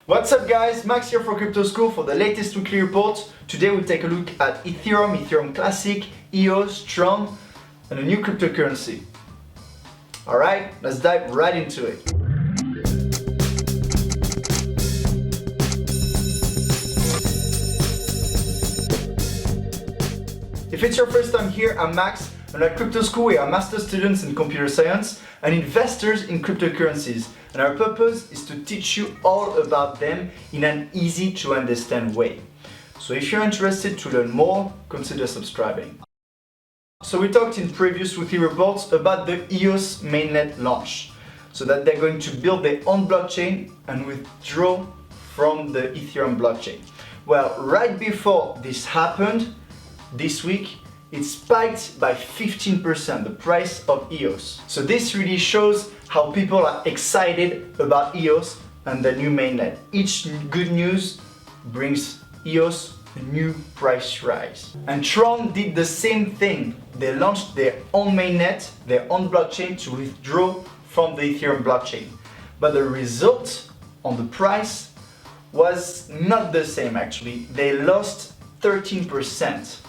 What's up guys, Max here for Crypto School for the latest weekly report. Today we'll take a look at Ethereum, Ethereum Classic, EOS, Tron, and a new cryptocurrency. Alright, let's dive right into it. If it's your first time here, I'm Max, and at Crypto School we are master students in computer science and investors in cryptocurrencies. And our purpose is to teach you all about them in an easy to understand way. So if you're interested to learn more, consider subscribing. So we talked in previous weekly reports about the EOS mainnet launch. So that they're going to build their own blockchain and withdraw from the Ethereum blockchain. Well, right before this happened, this week, it spiked by 15%, the price of EOS. So this really shows how people are excited about EOS and the new mainnet. Each good news brings EOS a new price rise. And Tron did the same thing. They launched their own mainnet, their own blockchain to withdraw from the Ethereum blockchain. But the result on the price was not the same actually. They lost 13%.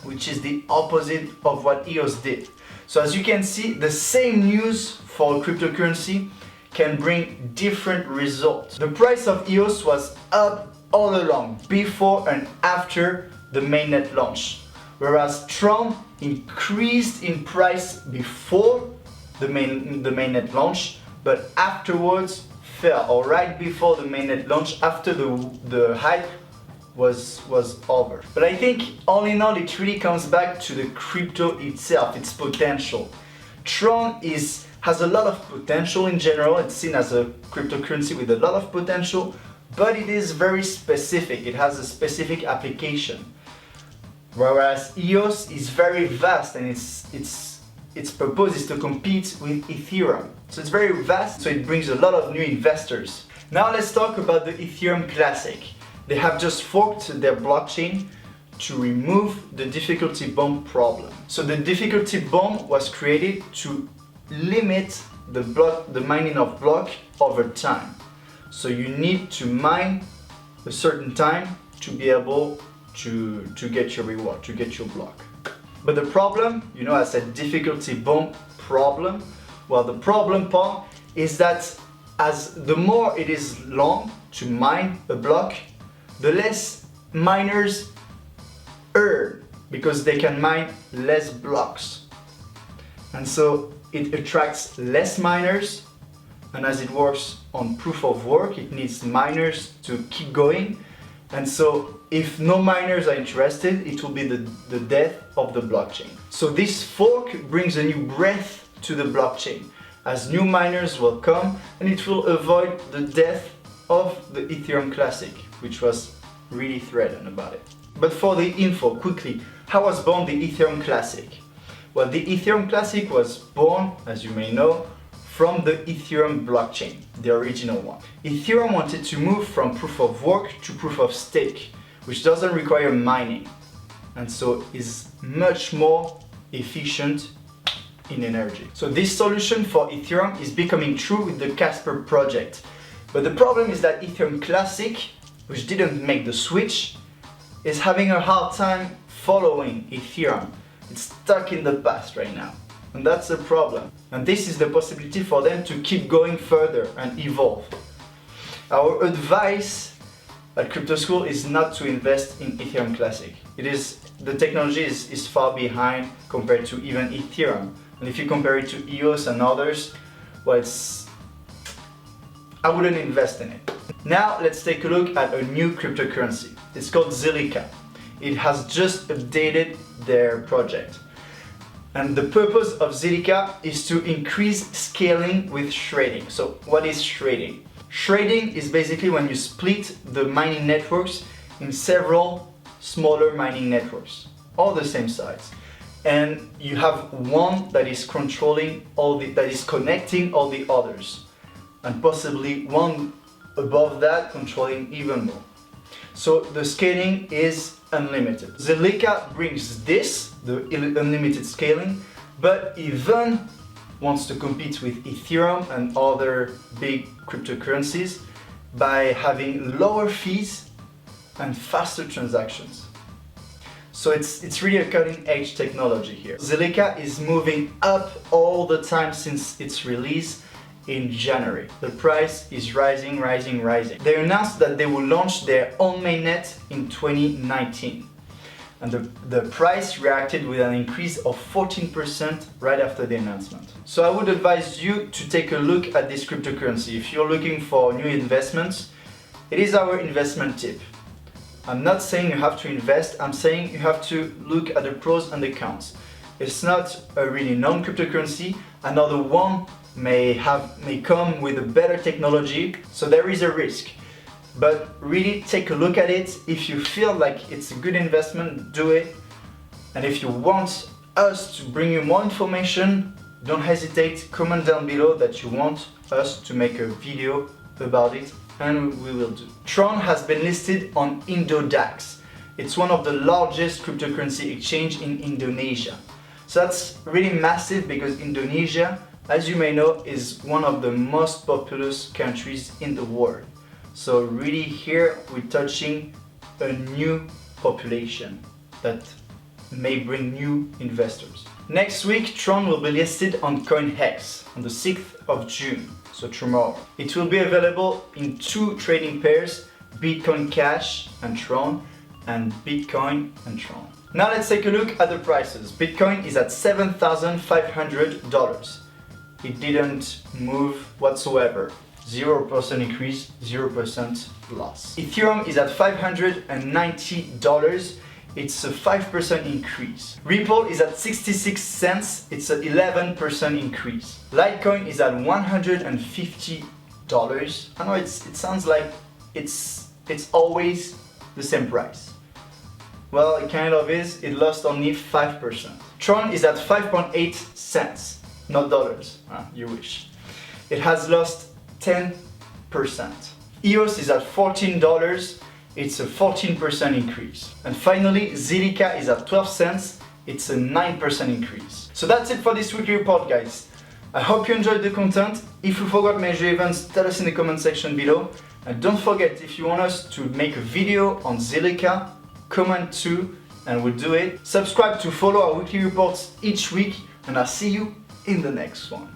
Which is the opposite of what EOS did. So as you can see, the same news for cryptocurrency can bring different results. The price of EOS was up all along, before and after the mainnet launch, whereas Tron increased in price before the mainnet launch, but afterwards fell, or right before the mainnet launch, after the hype was over. But I think all in all it really comes back to the crypto itself, its potential. Tron has a lot of potential in general. It's seen as a cryptocurrency with a lot of potential, but it is very specific. It has a specific application. Whereas EOS is very vast and its purpose is to compete with Ethereum. So it's very vast, so it brings a lot of new investors. Now let's talk about the Ethereum Classic. They have just forked their blockchain to remove the difficulty bomb problem. So the difficulty bomb was created to limit the mining of block over time. So you need to mine a certain time to be able to get your reward, to get your block. But the problem, I said difficulty bomb problem. Well, the problem part is that as the more it is long to mine a block, the less miners earn because they can mine less blocks. And so it attracts less miners, and as it works on proof of work, it needs miners to keep going. And so if no miners are interested, it will be the death of the blockchain. So this fork brings a new breath to the blockchain, as new miners will come, and it will avoid the death of the Ethereum Classic, which was really threatened about it. But for the info, quickly, how was born the Ethereum Classic? Well, the Ethereum Classic was born, as you may know, from the Ethereum blockchain, the original one. Ethereum wanted to move from proof of work to proof of stake, which doesn't require mining, and so is much more efficient in energy. So this solution for Ethereum is becoming true with the Casper project. But the problem is that Ethereum Classic, which didn't make the switch, is having a hard time following Ethereum. It's stuck in the past right now. And that's a problem. And this is the possibility for them to keep going further and evolve. Our advice at Crypto School is not to invest in Ethereum Classic. The technology is far behind compared to even Ethereum. And if you compare it to EOS and others, well, I wouldn't invest in it. Now let's take a look at a new cryptocurrency. It's called Zilliqa. It has just updated their project. And the purpose of Zilliqa is to increase scaling with sharding. So what is sharding? Sharding is basically when you split the mining networks in several smaller mining networks, all the same size. And you have one that is controlling that is connecting all the others. And possibly one above that controlling even more. So the scaling is unlimited. Zilliqa brings this, the unlimited scaling, but even wants to compete with Ethereum and other big cryptocurrencies, by having lower fees and faster transactions. So it's really a cutting-edge technology here. Zilliqa is moving up all the time since its release in January. The price is rising. They announced that they will launch their own mainnet in 2019. And the price reacted with an increase of 14% right after the announcement. So I would advise you to take a look at this cryptocurrency. If you're looking for new investments, it is our investment tip. I'm not saying you have to invest, I'm saying you have to look at the pros and the cons. It's not a really known cryptocurrency. Another one may come with a better technology, so there is a risk. But really take a look at it. If you feel like it's a good investment, do it. And if you want us to bring you more information, don't hesitate, comment down below that you want us to make a video about it, and we will do. Tron has been listed on IndoDAX. It's one of the largest cryptocurrency exchange in Indonesia. So that's really massive because Indonesia, as you may know, is one of the most populous countries in the world. So really here we're touching a new population that may bring new investors. Next week, Tron will be listed on COINHEX on the 6th of June, so tomorrow. It will be available in 2 trading pairs, Bitcoin Cash and Tron, and Bitcoin and Tron. Now let's take a look at the prices. Bitcoin is at $7,500. It didn't move whatsoever. 0% increase, 0% loss. Ethereum is at $590. It's a 5% increase. Ripple is at 66 cents. It's an 11% increase. Litecoin is at $150. I know it sounds like it's always the same price. Well, it kind of is. It lost only 5%. Tron is at 5.8 cents, not dollars. You wish. It has lost 10%. EOS is at $14. It's a 14% increase. And finally, Zilliqa is at 12 cents. It's a 9% increase. So that's it for this weekly report, guys. I hope you enjoyed the content. If you forgot major events, tell us in the comment section below. And don't forget, if you want us to make a video on Zilliqa, comment too, and we'll do it. Subscribe to follow our weekly reports each week, and I'll see you in the next one.